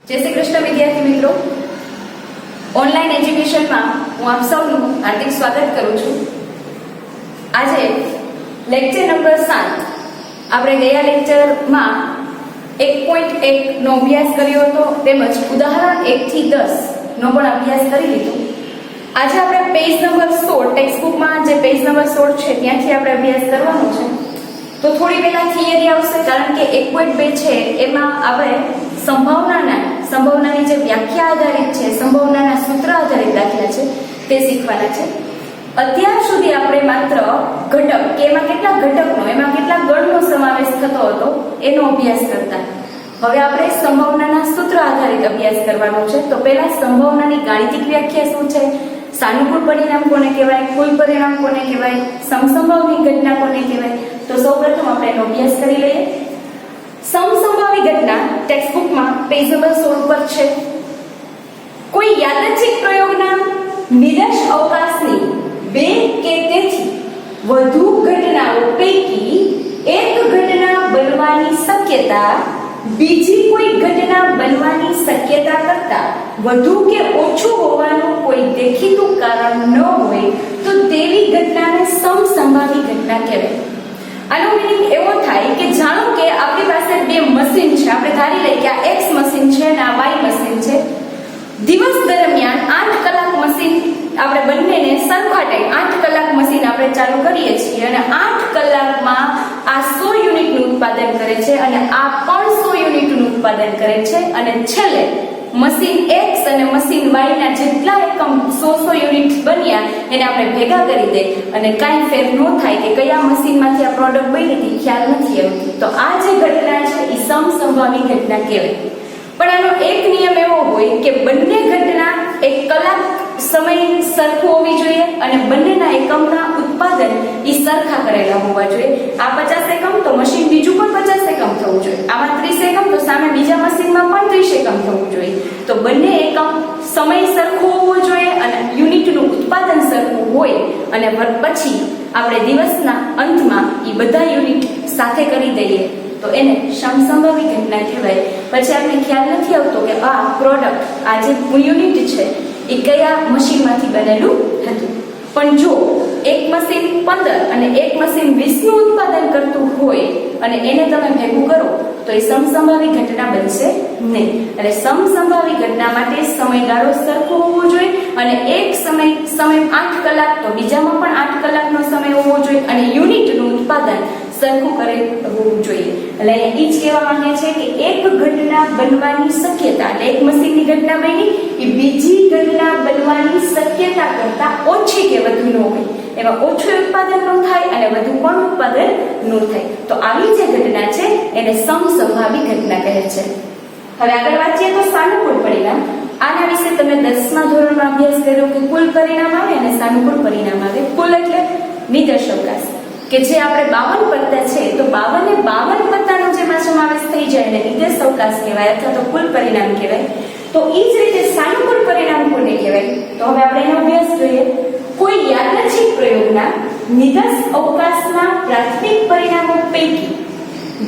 જય શ્રી કૃષ્ણ વિદ્યાર્થી મિત્રો, ઓનલાઈન એજ્યુકેશનમાં હું આપ સૌનું હાર્દિક સ્વાગત કરું છું. આજે લેક્ચર નંબર 7. આપણે ગયા લેક્ચરમાં 1.1 નો અભ્યાસ કર્યો હતો, તેમજ ઉદાહરણ 1 થી 10 નો પણ અભ્યાસ કરી લીધો. આજે આપણે પેજ નંબર 16, ટેક્સ્ટ બુકમાં જે પેજ નંબર 16 છે ત્યાંથી આપણે અભ્યાસ કરવાનો છે. તો થોડી પહેલા થિયરી આવશે, કારણ કે 1.2 છે એમાં આપણે સંભાવનાની જે વ્યાખ્યા આધારિત છે, સંભાવનાના સૂત્ર આધારિત દાખલા છે તે શીખવાના છે. અત્યાર સુધી આપણે માત્ર ઘટક કે એમાં કેટલા ઘટકનો, એમાં કેટલા ગણનો સમાવેશ થતો હતો એનો અભ્યાસ કરતા. હવે આપણે સંભાવનાના સૂત્ર આધારિત અભ્યાસ કરવાનો છે. તો પહેલા સંભાવનાની ગાણિતિક વ્યાખ્યા શું છે, સાનુકૂળ પરિણામ કોને કહેવાય, કુલ પરિણામ કોને કહેવાય, સમસંભાવની ઘટના કોને કહેવાય. તો સૌપ્રથમ આપણે એનો અભ્યાસ કરી લઈએ. સમસંભાવી ઘટના ટેક્સ્ટ બુકમાં પેજ નંબર 16 પર છે. કોઈ યાદચ્છિક પ્રયોગના નિદર્શ અવકાશની બે કે તેથી વધુ ઘટનાઓ પૈકી એક ઘટના બનવાની શક્યતા બીજી કોઈ ઘટના બનવાની શક્યતા કરતાં વધુ કે ઓછું હોવાનું કોઈ દેખીતું કારણ ન હોય તો તેવી ઘટનાને સમસંભાવી ઘટના કહેવાય. આનો મીનિંગ એવો થાય કે જાણો કે આપણી પાસે બે મશીન છે. આપણે ધારી લઈએ કે આ X મશીન છે અને આ Y મશીન છે. દિવસ દરમિયાન 8 કલાક મશીન આપણે બંનેને સરખા ટાઈમ 8 કલાક મશીન આપણે ચાલુ કરીએ છીએ અને 8 કલાકમાં આ 100 યુનિટનું ઉત્પાદન કરે છે અને આ પણ 100 યુનિટનું ઉત્પાદન કરે છે અને છેલ્લે મશીન X અને મશીન Y ના જેટલા એકમ 100 યુનિટ બન્યા એને આપણે ભેગા કરી દે અને કાંઈ ફેર ન થાય કે કયા મશીનમાંથી આ પ્રોડક્ટ બની હતી ખ્યાલ નથી આવતો. તો આ જે ઘટના છે એ સમસંભાવી ઘટના કહેવાય. પણ આનો એક નિયમ એવો હોય કે બંને ઘટના એક કલાક સમય સરખું હોવી જોઈએ અને બંનેના એકમના ઉત્પાદન એ સરખા કરેલા હોવા જોઈએ. આ 50 એકમ તો મશીન બીજું પણ 50 એકમ થવું જોઈએ, આમાં 30 એકમ તો સામે બીજા મશીનમાં પણ 30 એકમ થવું જોઈએ. તો બંને એકમ સમય સરખો હોવો જોઈએ અને યુનિટનું ઉત્પાદન સરખું હોય અને પછી આપણે દિવસના અંતમાં એ બધા યુનિટ સાથે કરી દઈએ તો એને સમસંભાવી ઘટના કહેવાય. પછી આપણે ખ્યાલ નથી આવતો કે આ પ્રોડક્ટ, આ જે યુનિટ છે એ કયા મશીનમાંથી બનેલું હતું. પણ જો એક મશીન 15 અને એક મશીન 20 નું ઉત્પાદન કરતું હોય અને એને તમે ભેગું કરો તો એ સમસંભાવી ઘટના બનશે નહીં. અને સમસંભાવી ઘટના માટે સમયગાળો સરખો હોવો જોઈએ અને એક સમય 8 કલાક તો બીજામાં પણ 8 કલાકનો સમય હોવો જોઈએ અને યુનિટનું ઉત્પાદન સરખું કરે હોવું જોઈએ. એટલે એ જ કહેવા માંગે છે કે એક ઘટના બનવાની શક્યતા, એટલે એક મશીનની ઘટના બની એ બીજી ઘટના બનવાની શક્યતા કરતાં ઓછી કે વધુ ન હોય, એમાં ઓછું ઉત્પાદન ન થાય અને વધુ પણ ઉત્પાદન ન થાય. તો આવી જે ઘટના છે એને સમસંભાવી ઘટના કહે છે. હવે આગળ વાંચીએ તો સાનુકૂળ પરિણામ. આના વિશે તમે 10મા ધોરણમાં અભ્યાસ કર્યો કે કુલ પરિણામ આવે અને સાનુકૂળ પરિણામ આવે. કુલ એટલે નિદર્શ અવકાશ, કે જે આપણે 52 પત્તા છે તો 52 ને 52 પત્તાનો જેમાં સમાવેશ થઈ જાય એને નિદર્શ અવકાશ કહેવાય અથવા તો કુલ પરિણામ કહેવાય. તો એ જ રીતે સાનુકૂળ પરિણામ કોને કહેવાય? તો હવે આપણે એનો અભ્યાસ જોઈએ. કોઈ યાદચ્છિક પ્રયોગના નિદર્શ અવકાશના પ્રાથમિક પરિણામો પૈકી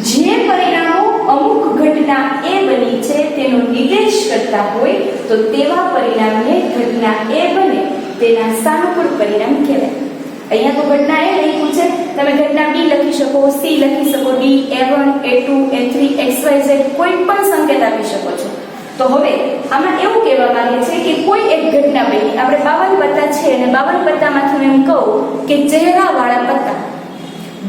જે પરિણામો અમુક ઘટના એ બની છે તેનો નિર્દેશ કરતા હોય તો તેવા પરિણામને ઘટના એ બને તેના સાનુકૂળ પરિણામ કહેવાય. અહીંયા તો ઘટના એ લખ્યું છે, તમે ઘટના B લખી શકો, C લખી શકો, D, A1, A2, A3, XYZ કોઈ પણ સંકેત આપી શકો છો. તો હવે આમાં એવું કહેવા માંગે છે કે કોઈ એક ઘટના બની, આપણે 52 પત્તા છે અને 52 પત્તામાંથી એમ કહું કે ચહેરાવાળા પત્તા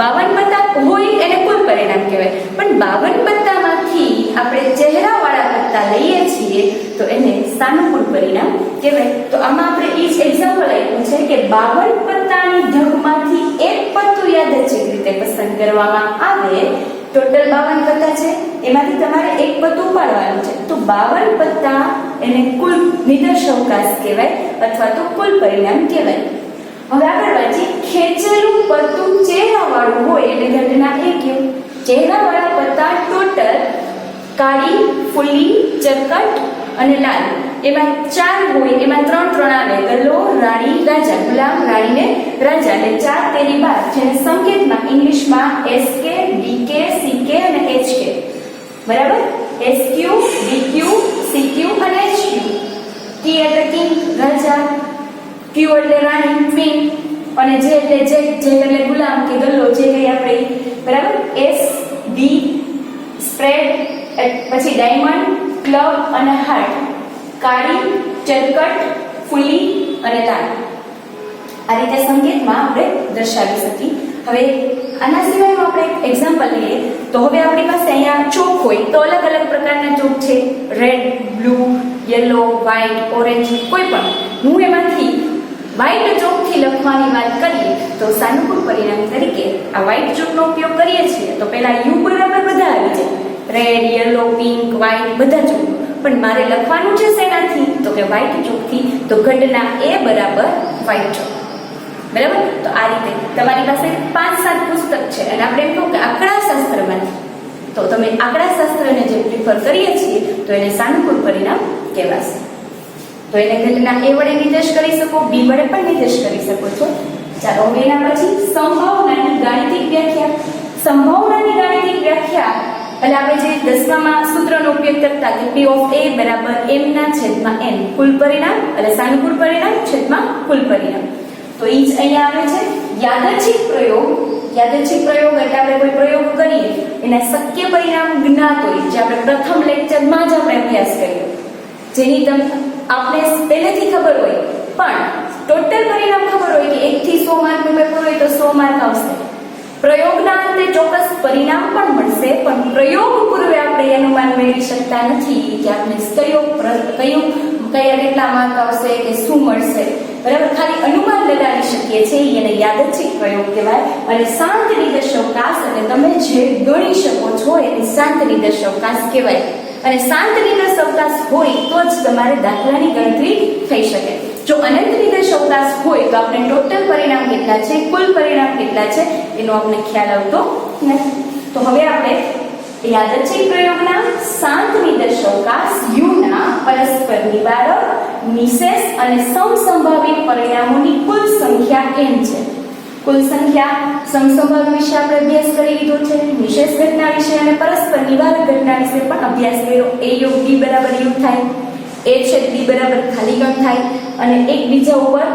52 પત્તા હોય એને કુલ પરિણામ કહેવાય. પણ 52 પત્તામાંથી આપણે ચહેરાવાળા પત્તા લઈએ છીએ તો એને સાનુકૂળ પરિણામ કહેવાય. તો આમાં આપણે એ જ એક્ઝામ્પલ આપ્યું છે કે 52 પત્તાની ઢગમાંથી એક પત્તું યાદચ્છિક રીતે પસંદ કરવામાં આવે. ટોટલ 52 પત્તા છે, એમાંથી તમારે એક પત્તું ઉપાડવાનું છે. તો 52 પત્તા એને કુલ નિદર્શ અવકાશ કહેવાય અથવા તો કુલ પરિણામ કહેવાય. હવે આગળ વાંચી. ખેંચેલું પત્તું ચહેરાવાળું હોય એટલે ઘટના એ કેવું? ચહેરાવાળા પત્તા ટોટલ કાળી, ફૂલી, ચરકટ અને લાલ એમાં 4 હોય, એમાં 3 આવે. ગલ્લો, રાણી, રાજા, ગુલામ, રાણી ને રાજા. એટલે 4 તેરી 12 જેને સંકેતમાં ઇંગ્લિશમાં SK, DK, CK અને HK. બરાબર? SQ, DQ, CQ અને HQ. T એટલે કિંગ રાજા, Q એટલે રાણી ક્વીન અને J એટલે જેક એટલે ગુલામ કે ગલ્લો જે કઈ આપણે બરાબર. S D સ્પ્રેડ પછી ડાયમંડ, ક્લબ અને હાર્ટ, કાળી, ચરકટ, ફૂલી અને તાર. આ રીતે સંકેતમાં આપણે દર્શાવી શકીએ. હવે આના સિવાયનું આપણે એક એક્ઝામ્પલ લઈએ તો હવે આપણી પાસે અહીંયા ચોક હોય તો અલગ અલગ પ્રકારના ચોક છે, red, blue, yellow, white, orange, કોઈ પણ. હું એમાંથી વ્હાઇટ ચોકથી લખવાની વાત કરીએ તો સાનુકૂળ પરિણામ તરીકે આ વ્હાઇટ ચોકનો ઉપયોગ કરીએ છીએ તો પહેલા યુ બરાબર બધા આવી જાય, રેડ, યલો, પિંક, વ્હાઇટ બધા ચોક. પણ મારે લખવાનું છે શેનાથી તો કે વ્હાઇટ ચોકથી, તો ઘટના એ બરાબર વ્હાઇટ ચોક. બરાબર. તો આ રીતે તમારી પાસે 5-7 પુસ્તક છે અને આપણે એમ કહું કે આંકડાશાસ્ત્રમાંથી, તો તમે આંકડાશાસ્ત્રને જે પ્રિફર કરીએ છીએ તો એને સાનુકૂળ પરિણામ કહેવાશે. તો એને ઘટના એ વડે નિર્દેશ કરી શકો, બી વડે પણ નિર્દેશ કરી શકો છો. ચાલો હવે એના પછી સંભાવનાની ગાણિતિક વ્યાખ્યા. સંભાવનાની ગાણિતિક વ્યાખ્યા એટલે આપણે જે 10માં સૂત્રનો ઉપયોગ કરતા કે P of A બરાબર m ના છેદમાં n, કુલ પરિણામ એટલે સાનુકૂળ પરિણામ છેદમાં કુલ પરિણામ. તો ઈ જ અહીંયા આવે છે. યાદચ્છિક પ્રયોગ. યાદચ્છિક પ્રયોગ એટલે આપણે કોઈ પ્રયોગ કરીએ એના શક્ય પરિણામ જ્ઞાત હોય, જે આપણે પ્રથમ લેક્ચરમાં જ આપણે અભ્યાસ કર્યો, જેની આપણે પહેલેથી ખબર હોય પણ ટોટલ પરિણામ ખબર હોય કે 1 થી 100 માર્કનું પેપર હોય તો 100 માર્ક આવશે. પ્રયોગના અંતે ચોક્કસ પરિણામ પણ મળશે પણ પ્રયોગ પૂર્વે આપણે અનુમાન મેળવી શકતા નથી કે આપણે કયા કેટલા માર્ક આવશે કે શું મળશે. બરાબર. ખાલી અનુમાન લગાવી શકીએ છીએ, એને યાદચ્છિક પ્રયોગ કહેવાય. અને શાંત નિદર્શાવકાશ એટલે તમે જે ગણી શકો છો એને શાંત નિદર્શાવકાશ કહેવાય. અને શાંત નિદર્શાવકાશ હોય તો જ તમારે દાખલાની ગણતરી થઈ શકે. જો અનંત નિદર્શાવકાશ હોય તો આપણે ટોટલ પરિણામ કેટલા છે, કુલ પરિણામ કેટલા છે એનો આપણે ખ્યાલ આવતો નથી. તો હવે આપણે યાદચ્છિક પ્રયોગના શાંત નિદર્શાવકાશ u ના પરસ્પર નિવારક, નિશેષ અને સમસંભાવિત પરિણામોની કુલ સંખ્યા n છે. કુલ સંખ્યા સમસંભાવ વિશે આપણે અભ્યાસ કરી લીધો છે, નિશેષ ઘટના વિશે અને પરસ્પર નિવારક ઘટના વિશે પણ અભ્યાસ કર્યો. a યોગ b બરાબર u થાય, a છેદ b બરાબર ખાલી ગણ થાય અને એકબીજા ઉપર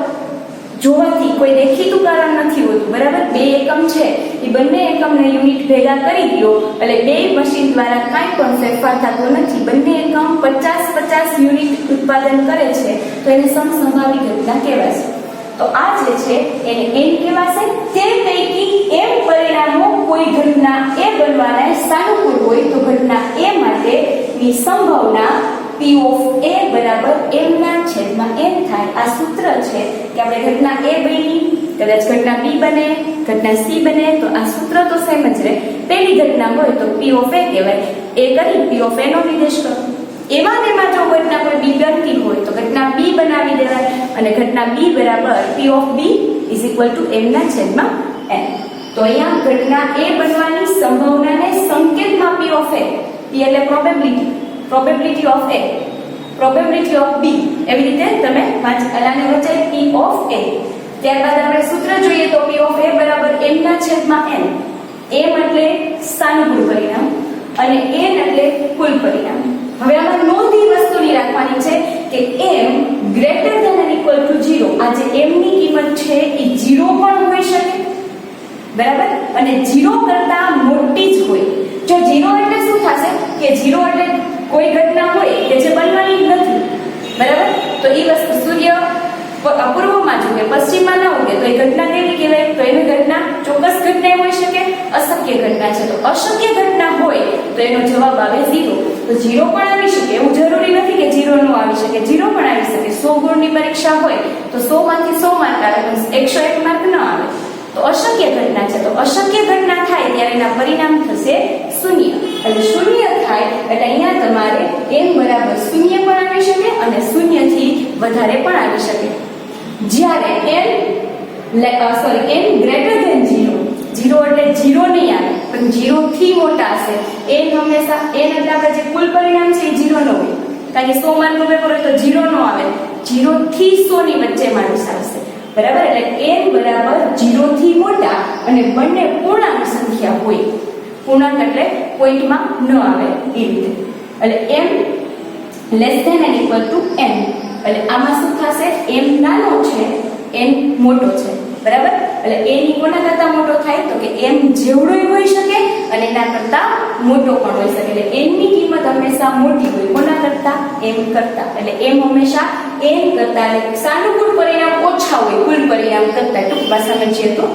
જોવાથી કોઈ દેખીતું કારણ નથી હોતું. બરાબર. બે એકમ છે એ બંને એકમને યુનિટ ભેગા કરી દો એટલે બે મશીન દ્વારા કાંઈ પણ ફેરફાર થતો નથી. બંને એકમ 50-50 યુનિટ ઉત્પાદન કરે છે તો એને સમસંભાવી ઘટના કહેવાશે. તો આ જે છે એને n કહેવાશે. તે પૈકી m પરિણામો કોઈ ઘટના a બનવાના સાનુકૂળ હોય તો ઘટના a માટેની સંભાવના P of A બરાબર m ના છેદમાં n થાય. આ સૂત્ર છે કે આપણે ઘટના a બની, કદાચ ઘટના b બને, ઘટના c બને તો આ સૂત્ર તો સેમ જ રહે. પહેલી ઘટના હોય તો P of A કહેવાય, એ કરી P of A નો નિર્દેશ કરો. એમાં જો ઘટના કોઈ b બનતી હોય તો ઘટના b બનાવી દેવાય અને ઘટના b બરાબર P of B m ના છેદમાં n. તો અહીંયા ઘટના a બનવાની સંભાવનાને સંકેતમાં P of A, P એટલે probability of A, probability of B, એવી રીતે તમે આને વચ્ચે P of A. ત્યારબાદ આપણે સૂત્ર જોઈએ તો P of A બરાબર m ના છેદમાં n. m એટલે સાનુકૂળ પરિણામ અને n એટલે કુલ પરિણામ. હવે આમાં નોંધ એ વસ્તુની રાખવાની છે કે m greater than or equal to 0. આ જે m ની કિંમત છે એ 0 પણ હોઈ શકે. બરાબર. અને 0 કરતા મોટી જ હોય. જો 0 એટલે શું થશે કે 0 એટલે કોઈ ઘટના હોય કે જે બનવાની નથી. બરાબર. તો એ વસ્તુ સૂર્ય પૂર્વમાં જો કે પશ્ચિમમાં ન ઉગે તો એ ઘટના કેવી કહેવાય? તો એની ઘટના ચોક્કસ ઘટના હોઈ શકે, અશક્ય ઘટના છે. તો અશક્ય ઘટના હોય તો એનો જવાબ આવે 0. તો 0 પણ આવી શકે, એવું જરૂરી નથી કે 0 ન આવી શકે, 0 પણ આવી શકે. 100 ગુણની પરીક્ષા હોય તો 100 માંથી 100 માર્ક આવે પણ 101 માર્ક ન આવે. તો અશક્ય ઘટના છે. તો અશક્ય ઘટના થાય ત્યારે એના પરિણામ થશે 0. એટલે 0 થાય એટલે અહીંયા તમારે m બરાબર 0 પણ આવી શકે અને 0 થી વધારે પણ આવી શકે. જ્યારે n ગ્રેટર ધેન 0, 0 એટલે 0 નહીં આવે પણ 0 થી મોટા હશે. n હંમેશા n એટલે આપણે જે કુલ પરિણામ છે એ 0 ન હોય, કારણ કે 100 માર્કનું પેપર હોય તો 0 ન આવે. 0 થી 100 ની વચ્ચે માર્ક્સ આવશે. બરાબર. એટલે n બરાબર 0 થી મોટા અને બંને પૂર્ણાંક સંખ્યા હોય. પૂર્ણાંક એટલે પોઈન્ટમાં ન આવે એ રીતે. એટલે m less than and equal to n, એટલે આમાં શું થશે, m નાનો છે n મોટો છે, બરાબર. એટલે n કોના કરતા મોટો થાય તો કે m જેવડોય હોઈ શકે અને એના કરતા મોટો પણ હોઈ શકે. એટલે n ની કિંમત હંમેશા મોટી હોય, કોના કરતા, m કરતા. એટલે m હંમેશા n કરતા, એટલે સાનુકૂળ પરિણામ ઓછા હોય કુલ પરિણામ કરતા, ટૂંકમાં સમજીએ તો.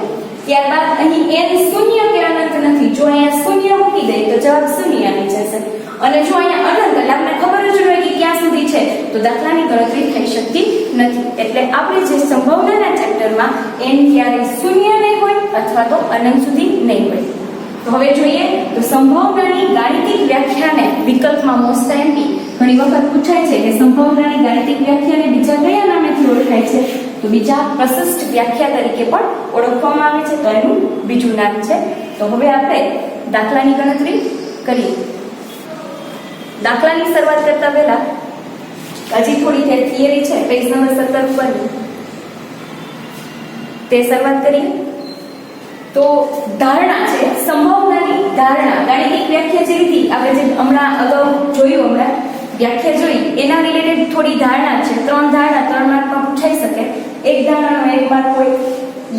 ત્યારબાદ અહીં n શૂન્ય કે અનંત નથી. જો અહીંયા શૂન્ય મૂકી દઈએ તો જવાબ શૂન્ય આવી જશે, અને જો અહીંયા અનંત એટલે આપણે ખબર જ હોય કે ક્યાં સુધી છે તો દાખલાની ગણતરી થઈ શકતી નથી. એટલે આપણે જે સંભાવનાના ચેપ્ટરમાં n ક્યારેય શૂન્ય નહીં હોય અથવા તો અનંત સુધી નહીં હોય. તો હવે જોઈએ તો સંભાવનાની ગાણિતિક વ્યાખ્યાને વિકલ્પમાં મોસ્ટ એમપી ઘણી વખત પૂછાય છે કે સંભાવનાની ગાણિતિક વ્યાખ્યાને બીજા કયા નામેથી ઓળખાય છે, તો બીજા પ્રશિષ્ટ વ્યાખ્યા તરીકે પણ ઓળખવામાં આવે છે, તો એનું બીજું નામ છે. તો હવે આપણે દાખલાની ગણતરી કરીએ. દાખલાની શરૂઆત કરતા પહેલા હજી થોડી થિયરી છે પેજ નંબર 17 પરની, તે શરૂઆત કરીએ. તો ધારણા છે, સંભાવનાની ધારણા ગાણિતિક વ્યાખ્યા જે રીતિ આપણે જે હમણાં અગાઉ જોયું, હમણાં વ્યાખ્યા જોઈ એના રિલેટેડ થોડી ધારણા છે. 3 ધારણા 3 માર્કમાં પૂછાઈ શકે. એક ધારણાનો 1 માર્ક હોય.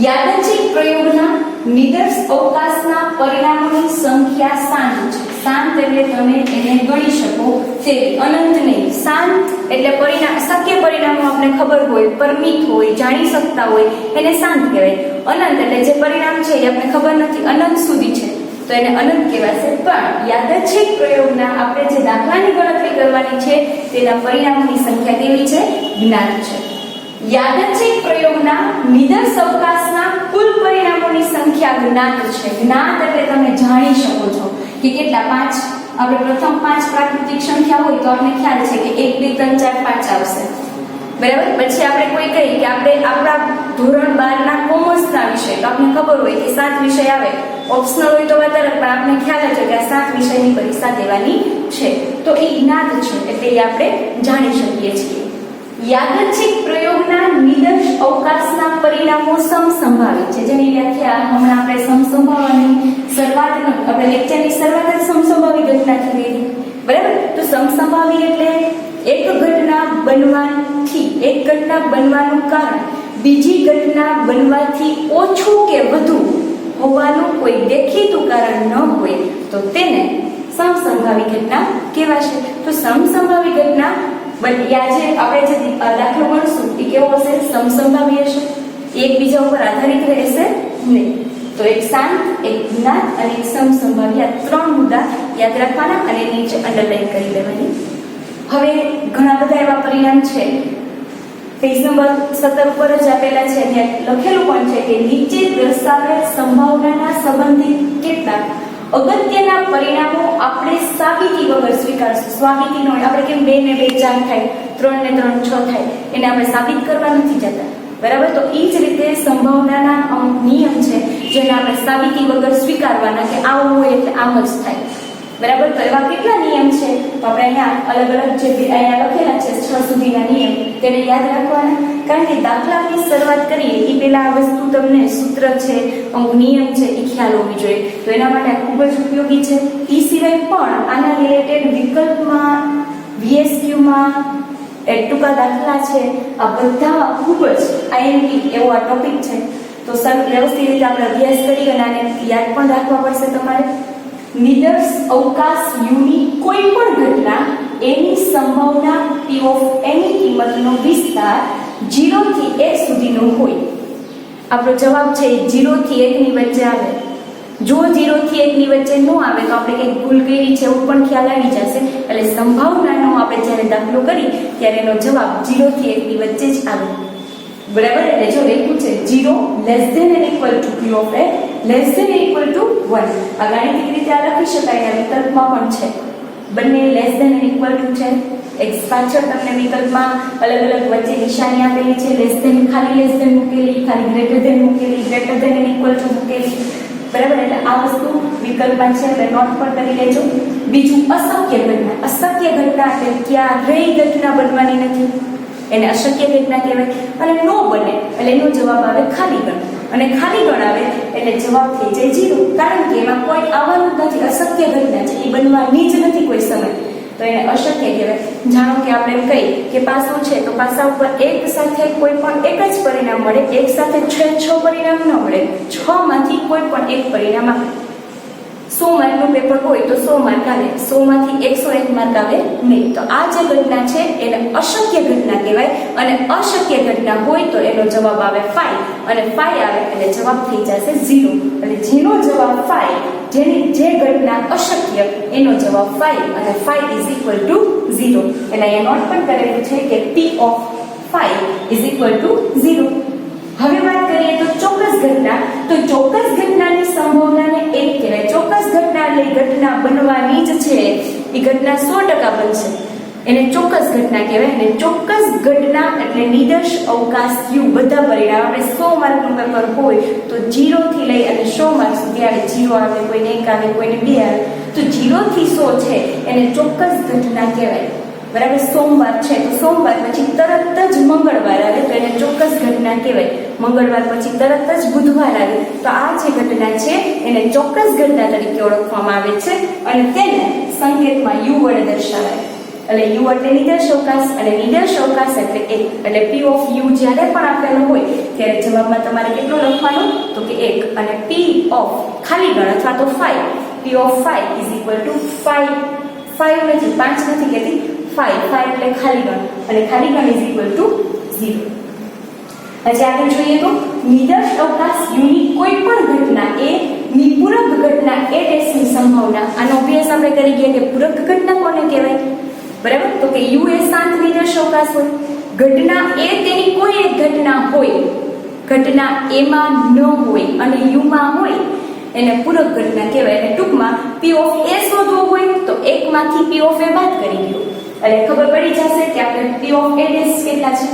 યાદચ્છિક પ્રયોગના નિદર્શ અવકાશના પરિણામોની સંખ્યા શાંત છે. શાંત એટલે તમે એને ગણી શકો તેવી, અનંત નહીં. શાંત એટલે પરિણામ, શક્ય પરિણામો આપણે ખબર હોય, પરમિત હોય, જાણી શકતા હોય, એને શાંત કહેવાય. અનંત એટલે જે પરિણામ છે એ આપણે ખબર નથી, અનંત સુધી છે તો એને અનંત કહેવાશે. પણ યાદચ્છિક પ્રયોગના આપણે જે દાખલાની ગણતરી કરવાની છે તેના પરિણામોની સંખ્યા કેવી છે, જ્ઞાત છે. યાદચ્છિક પ્રયોગના નિદર્શ અવકાશના કુલ પરિણામોની સંખ્યા જ્ઞાત છે. જ્ઞાત એટલે તમે જાણી શકો છો કે કેટલા, 5. આપણે પ્રથમ 5 પ્રાકૃતિક સંખ્યા હોય તો આપણને ખ્યાલ છે કે 1 2 3 4 5 આવશે, બરાબર. પછી આપણે કોઈ કહીએ કે આપણે આપણા ધોરણ 12 ના કોમર્સના વિષય, તો આપણને ખબર હોય કે 7 વિષય આવે, ઓપ્શનલ હોય તો વધારે, પણ આપણે ખ્યાલ છે કે આ 7 વિષયની પરીક્ષા દેવાની છે, તો એ જ્ઞાત છે એટલે એ આપણે જાણી શકીએ છીએ. યાદચ્છિક પ્રયોગના નિદર્શ અવકાશના પરિણામો સમસંભાવિત છે, જેની વ્યાખ્યા હમણાં આપણે સમસંભાવવાની શરૂઆત, આપણે લેક્ચરની શરૂઆત જ સમસંભાવી ઘટનાથી કરી, બરાબર. તો સમસંભાવી એટલે એક ઘટના બનવાનું કારણ બીજી ઘટના બનવાથી ઓછું કે વધુ હોવાનું કોઈ દેખીતું કારણ ન હોય તો તેને સમસંભાવી ઘટના કહેવાશે. તો સમસંભાવી ઘટના આજે આપણે જે દાખલો મળશું એ કેવો હશે, સમસંભાવી હશે, એકબીજા ઉપર આધારિત રહેશે નહીં. તો એક શાંત, એક જ્ઞાત અને એક સમસંભાવી, આ 3 મુદ્દા યાદ રાખવાના અને નીચે અંડરલાઈન કરી લેવાની. હવે ઘણા બધા એવા પરિણામ છે પેજ નંબર 17 ઉપર જ આપેલા છે, ત્યાં લખેલું પણ છે કે નીચે દર્શાવેલ સંભાવનાના સંબંધિત કેટલાક અગત્યના પરિણામો આપણે સાબિતી વગર સ્વીકારશું. સાબિતી નો આપણે કેમ 2 ને 2 4 થાય, 3 ને 3 6 થાય, એને આપણે સાબિત કરવા નથી જતા, બરાબર. તો એ જ રીતે સંભાવનાના નિયમ છે જેને આપણે સાબિતી વગર સ્વીકારવાના કે આવું હોય એટલે આમ જ થાય, બરાબર. તો એવા કેટલા નિયમ છે તો આપણે અહીંયા અલગ અલગ જે અહીંયા લખેલા છે 6 સુધીના નિયમ તેને યાદ રાખવાના. કારણ કે દાખલાની શરૂઆત કરીએ એ પહેલા આ વસ્તુ તમને સૂત્ર છે, નિયમ છે એ ખ્યાલ હોવી જોઈએ, તો એના માટે આ ખૂબ જ ઉપયોગી છે. એ સિવાય પણ આના રિલેટેડ વિકલ્પમાં, VSQમાં ટૂંકા દાખલા છે, આ બધા ખૂબ જ IMP એવો આ ટોપિક છે. તો વ્યવસ્થિત રીતે આપણે અભ્યાસ કરી અને આને યાદ પણ રાખવા પડશે તમારે. નિદર્શ અવકાશ યુની કોઈ પણ ઘટના એની સંભાવના P ઓફ એની કિંમતનો વિસ્તાર 0 થી 1 સુધીનો હોય. આપણો જવાબ છે 0 થી 1 ની વચ્ચે આવે. જો 0 થી 1 ની વચ્ચે ન આવે તો આપણે કંઈક ભૂલ કરી છે એવું પણ ખ્યાલ આવી જશે. એટલે સંભાવનાનો આપણે જ્યારે દાખલો કરી ત્યારે એનો જવાબ 0 થી 1 ની વચ્ચે જ આવે, બરાબર. એટલે જો લખ્યું છે 0 less than and equal to P of A less than and equal to 1. આ ગાણિતિક રીતે આ લખી શકાય, આ વિકલ્પમાં પણ છે, બંને less than and equal to છે. એક પાછળ તમને વિકલ્પમાં અલગ અલગ વચ્ચે નિશાની આપેલી છે, લેસ ધેન ખાલી લેસ ધેન મૂકેલી, ખાલી ગ્રેટર ધેન મૂકેલી, greater than and equal two મૂકેલી, બરાબર. એટલે આ વસ્તુ વિકલ્પમાં છે એટલે નોટ પર કરી લેજો. બીજું અશક્ય ઘટના. અશક્ય ઘટના એટલે ક્યારેય ઘટના બનવાની નથી, એને અશક્ય ઘટના કહેવાય. અને નો બને એટલે એનો જવાબ આવે ખાલી ગણ, અને ખાલી ગણ આવે એટલે જવાબ થઈ જાય 0, કારણ કે એમાં કોઈ આવવાનું નથી, અશક્ય ઘટના છે, એ બનવાની જ નથી કોઈ સમય. તો એને અશક્ય કહેવાય. જાણો કે આપણે એમ કહીએ કે પાસું છે તો પાસા ઉપર એક સાથે કોઈ પણ એક જ પરિણામ મળે, એક સાથે 6 પરિણામ ન મળે, 6 માંથી કોઈ પણ એક પરિણામ આવે. 100 માર્કનું પેપર હોય તો 100 માર્ક આવે, 100 માંથી 101 માર્ક આવે નહીં. તો આ જે ઘટના છે એને અશક્ય ઘટના કહેવાય. અને અશક્ય ઘટના હોય તો એનો જવાબ આવે 5, અને 5 આવે એટલે જવાબ થઈ જશે 0. એટલે જેનો જવાબ 5, જે ઘટના અશક્ય એનો જવાબ 5, અને 5 ઇઝ ઇક્વલ ટુ 0. એટલે અહીંયા નોટ પણ કરેલું છે કે P of 5 is equal to 0. હવે વાત કરીએ તો ચોક્કસ ઘટના. તો ચોક્કસ ઘટનાની સંભાવનાને 1 કહેવાય. ચોક્કસ ઘટના એટલે ઘટના બનવાની જ છે, એ ઘટના 100% બનશે, એને ચોક્કસ ઘટના કહેવાય. અને ચોક્કસ ઘટના એટલે નિદર્શ અવકાશ Q બધા પરિણામ. આપણે 100 માર્કનું પેપર હોય તો 0 થી લઈ અને 100 માર્ક સુધી આવે. 0 આવે, કોઈને 1 આવે, કોઈને 2 આવે. તો 0 થી 100 છે એને ચોક્કસ ઘટના કહેવાય. બરાબર. સોમવાર છે તો સોમવાર પછી તરત જ મંગળવાર આવે તો એને ચોક્કસ ઘટના કહેવાય. મંગળવાર પછી તરત જ બુધવાર આવે તો આ જે ઘટના છે એને ચોક્કસ ઘટના તરીકે ઓળખવામાં આવે છે. અને તેને સંકેતમાં U વડે દર્શાવાય. એટલે U એટલે નિદર્શ અવકાશ, અને નિદર્શ અવકાશ એટલે 1. એટલે P of U જ્યારે પણ આપેલો હોય ત્યારે જવાબમાં તમારે કેટલો લખવાનો તો કે 1. અને P of ખાલી ગણ અથવા તો 5, P of 5 is equal to 5 નથી, 5 નથી કહેતી, 5 એટલે ખાલી ગણ, અને ખાલી ગણ is equal to 0. હજી આગળ જોઈએ તો નિદર્શ અવકાશ U ની કોઈ પણ ઘટના એ ની પૂરક ઘટના A ની સંભાવના. આનો અભ્યાસ આપણે કરી ગયા કે પૂરક ઘટના કોને કહેવાય. બરાબર. તો કે U એ શાંત નિદર્શ અવકાશ હોય, ઘટના A તેની કોઈ એક ઘટના હોય, ઘટના A માં ન હોય અને U માં હોય એને પૂરક ઘટના કહેવાય. અને ટૂંકમાં P of A શોધવો હોય તો એકમાંથી P of A બાદ કરી દો એટલે ખબર પડી જશે કે આપણે P of A કેટલા છે.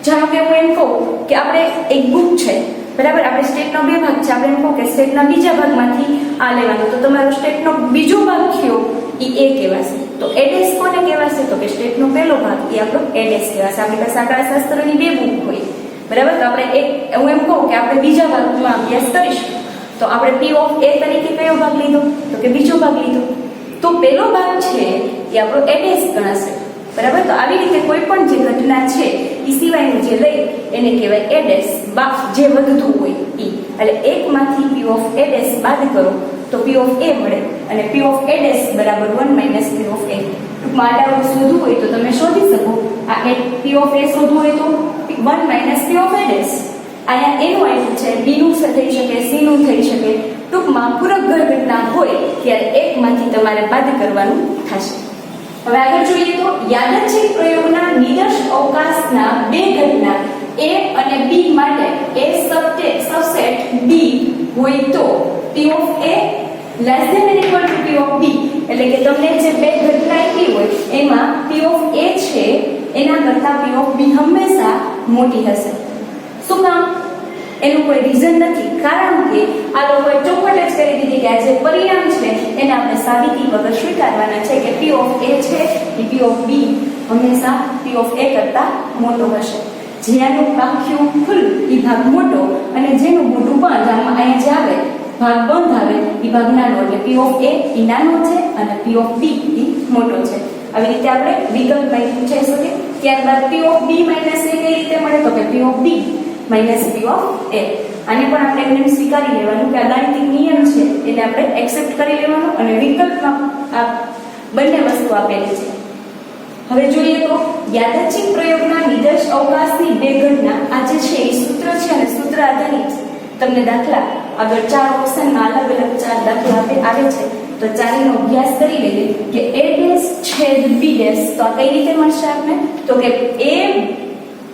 જાણો કે હું એમ કહું કે આપણે એક બુક છે, બરાબર, આપણે સ્ટેટનો 2 ભાગ છે, આપણે એમ કહું કે સ્ટેટના બીજા ભાગમાંથી આ લેવાનું, તો તમારો સ્ટેટનો બીજો ભાગ થયો એ A કહેવાશે. તો A કોને કહેવાશે તો કે સ્ટેટનો પહેલો ભાગ એ આપણો A કહેવાશે. આપણી પાસે આંકડાશાસ્ત્રની 2 બુક હોય, બરાબર. તો આપણે હું એમ કહું કે આપણે બીજા ભાગમાં અભ્યાસ કરીશું તો આપણે P of A તરીકે કયો ભાગ લીધો તો કે બીજો ભાગ લીધો. તો પહેલો ભાગ છે એ આપણો A ગણાશે, બરાબર. તો આવી રીતે કોઈ પણ જે ઘટના છે એ સિવાયનું જે લઈ એને કહેવાય A જે વધતું હોય એ. એટલે એકમાંથી P of A બાદ કરો તો P of A મળે, અને P of A બરાબર 1 - P of A. ટૂંકમાં આડાવડું શોધવું હોય તો તમે શોધી શકો. આ P of A શોધવું હોય તો 1 - P of A. અહીંયા એનું આપ્યું છે, B નું થઈ શકે, C નું થઈ શકે. ટૂંકમાં પૂરક ઘટના હોય ત્યારે એકમાંથી તમારે બાદ કરવાનું થશે. હવે આગળ જોઈએ તો યાદચ્છિક પ્રયોગના નિદર્શ અવકાશના 2 ઘટના A અને B માટે A સબસેટ B હોય તો P of A less than or equal to P of B. એટલે કે તમને જે 2 ઘટના આપી હોય એમાં P of A છે એના કરતાં P of B હંમેશા મોટી હશે. શું કામ? એનું કોઈ રીઝન નથી, કારણ કે આ લોકોએ ચોખવટ જ કરી દીધી કે આ જે પરિણામ છે એને આપણે સાબિતી વગર સ્વીકારવાના છે કે P of A છે એ P of B હંમેશા P of A કરતાં મોટો હશે. જેનું આખું ખુલ્લું એ ભાગ મોટો અને જેનું મોટું બંધ, આમાં અહીંયા જે આવે ભાગ બંધ આવે એ ભાગ નાનો, એટલે P of A એ નાનો છે અને P of B એ મોટો છે. આવી રીતે આપણે વિકલ્પમાં પૂછાઈ શકે. ત્યારબાદ P of B - A કઈ રીતે મળે તો કે P of B - P of A. આને પણ આપણે એમને સ્વીકારી લેવાનું કે આ ગાણિતિક નિયમ છે એને આપણે એક્સેપ્ટ કરી લેવાનું, અને વિકલ્પમાં આ બંને વસ્તુ આપેલી છે. હવે જોઈએ તો યાદચ્છિક પ્રયોગના નિદર્શ અવકાશની 2 ઘટના આ જે છે એ સૂત્ર છે અને સૂત્ર આધારિત તમને દાખલા આગળ 4 ઓપ્શનમાં અલગ અલગ 4 દાખલા આવે છે. તો ચારેયનો અભ્યાસ કરી લઈએ કે A છેદ B તો આ કઈ રીતે મળશે આપણે તો કે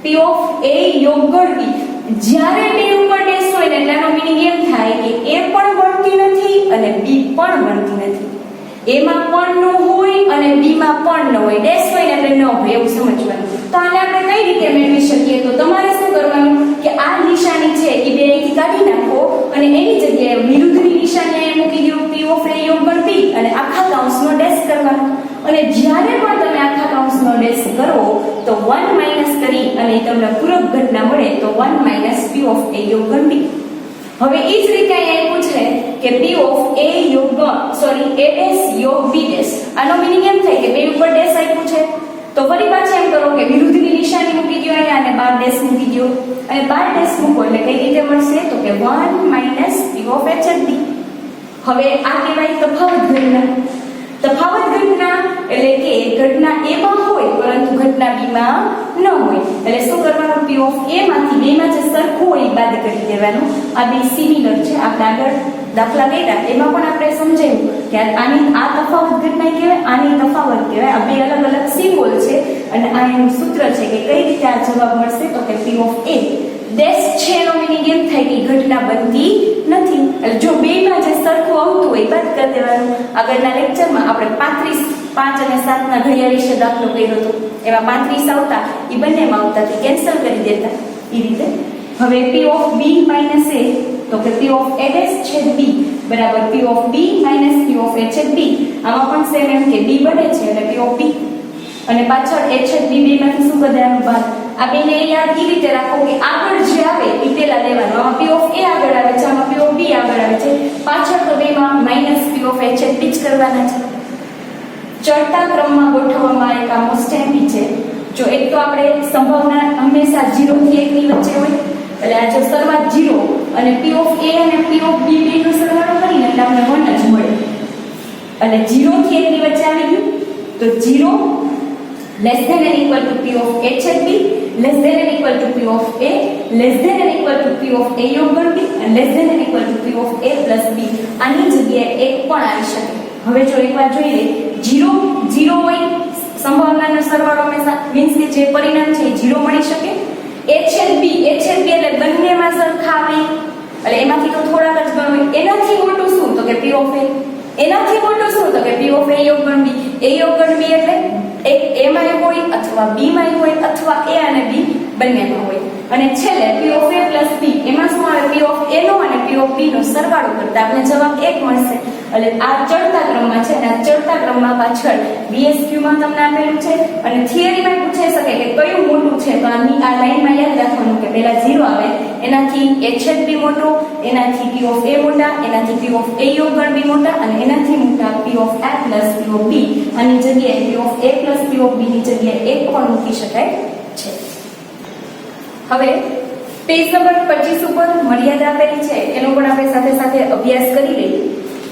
P of A યોગ ગણવી. જ્યારે B ઉપર ડેશ હોય ને એનો મીનિંગ એમ થાય કે A પણ બનતી નથી અને B પણ બનતી નથી. A માં પણ ન હોય અને B માં પણ ન હોય, ડેશ હોય ને એટલે ન હોય એવું સમજવાનું. તો આને આપણે કઈ રીતે મેળવી શકીએ તો તમારે શું કરવાનું કે આ નિશાની છે એ 2 અહીંથી કાઢી નાખો અને એની જગ્યાએ વિરુદ્ધની નિશાની અહીં મૂકી દો. P of A યોગ ગણ B અને આખા કૌંસનો ડેશ કરવાનો. અને જ્યારે પણ તમે આખા કૌંસનો ડેશ કરો તો 1 - કરી અને તમને પૂરક ઘટના મળે તો 1 - P of A યોગ ગણ B. હવે એ જ રીતે અહીંયા પૂછે કે P ઓફ A યોગ A ડેશ યોગ B ડેશ, આનો મિનિંગ એમ થાય કે બે ઉપર ડેશ આપ્યું છે તો ફરી પાછા એમ કરો કે વિરુદ્ધની નિશાની મૂકી દો અહીંયા અને બાર ડેશ મૂકી દો, અને બાર ડેશ મૂકો એટલે કઈ રીતે મળશે તો કે 1 minus P of H B. હવે આ કહેવાય તફાવત ઘટના. તફાવત ઘટના એટલે કે ઘટના A માં હોય પરંતુ ઘટના B માં ન હોય, એટલે શું કરવાનું, P ઓફ A માંથી બે માં જે સરખું હોય બાદ કરી દેવાનું. આ બે સિમિલર છે, આપણે આગળ દાખલા કર્યા એમાં પણ આપણે સમજાયું કે આની આ તફાવત ઘટના કહેવાય, આની તફાવત કહેવાય. આ બે અલગ અલગ સિમ્બોલ છે અને આ એનું સૂત્ર છે કે કઈ રીતે આ જવાબ મળશે તો કે P ઓફ A ડેશ છે એનો મિનિંગ એમ થાય કે ઘટના બનતી નથી, એટલે જો બે માં જે સરખું આવતું હોય બાદ કરી દેવાનું. આગળના લેક્ચરમાં આપણે 35 5 અને 7 ના ઘડિયા વિશે દાખલો કર્યો હતો, એમાં 35 આવતા એ બંનેમાં આવતા કેન્સલ કરી દેતા એ રીતે. હવે P of B minus A તો કે P ઓફ A ડેશ છેદ B બરાબર P of B minus P of A છેદ B. આમાં પણ સેમ એમ કે B બને છે એટલે P ઓફ B અને પાછળ A છેદ B બે માંથી શું બદલાવાનું બાદ. આ બેને યાદ એ રીતે રાખો કે આગળ જે આવે એ પેલા લેવાનું. આમાં P ઓફ A આગળ આવે છે, આમાં P ઓફ B આગળ આવે છે, પાછળ તો બેમાં માઇનસ P ઓફ A છેદ B જ કરવાના છે. ચડતા ક્રમમાં ગોઠવવામાં એક આ મોસ્ટ એમ્પી છે. જો એક તો આપણે સંભાવના હંમેશા 0 થી 1 ની વચ્ચે હોય, એટલે આ જો શરૂઆત 0 અને P ઓફ A અને P ઓફ B બેનો સરવાળો કરીને એટલે આપણે 1 જ મળે, અને 0 થી 1 ની વચ્ચે આવી ગયું તો 0 less than or equal to P of A છેદ B, less than or equal to P of A, less than or equal to P of A યોગ B, and less than or equal to P of A plus B. આની જગ્યાએ 1 પણ આવી શકે. હવે જો એકવાર જોઈ લે 0 હોય સંભાવનાનો સરવાળો હંમેશા મીન્સ કે જે પરિણામ છે એ 0 મળી શકે. A છેદ B એટલે બંનેમાં સરખા આવે એટલે એમાંથી તો થોડાક જ ગણ હોય. એનાથી મોટું શું તો કે P of A, એનાથી મોટું શું તો કે P of A યોગ B. A યોગ B એટલે એક A માં હોય અથવા B માં હોય અથવા A અને B બંનેમાં હોય, અને છેલ્લે P of A plus B એમાં શું આવે P of A નો અને P of B નો સરવાળો કરતા આપણે જવાબ 1 મળશે. એટલે આ ચડતા ક્રમમાં છે અને આ ચડતા ક્રમમાં પાછળ BSQ માં તમને આપેલું છે અને થિયરીમાં પૂછાઈ શકે કે કયું મોટું છે. તો આની આ લાઈનમાં યાદ રાખવાનું કે પહેલા 0 આવે એનાથી A છેદ B મોટો, એનાથી P of A મોટા, એનાથી P of A યોગ B મોટા અને એનાથી મોટા P of A plus P of B. આની જગ્યાએ P of A plus P of B ની જગ્યાએ 1 પણ મૂકી શકાય છે. હવે પેજ નંબર 25 ઉપર મર્યાદા આપેલી છે એનો પણ આપણે સાથે સાથે અભ્યાસ કરી લઈએ.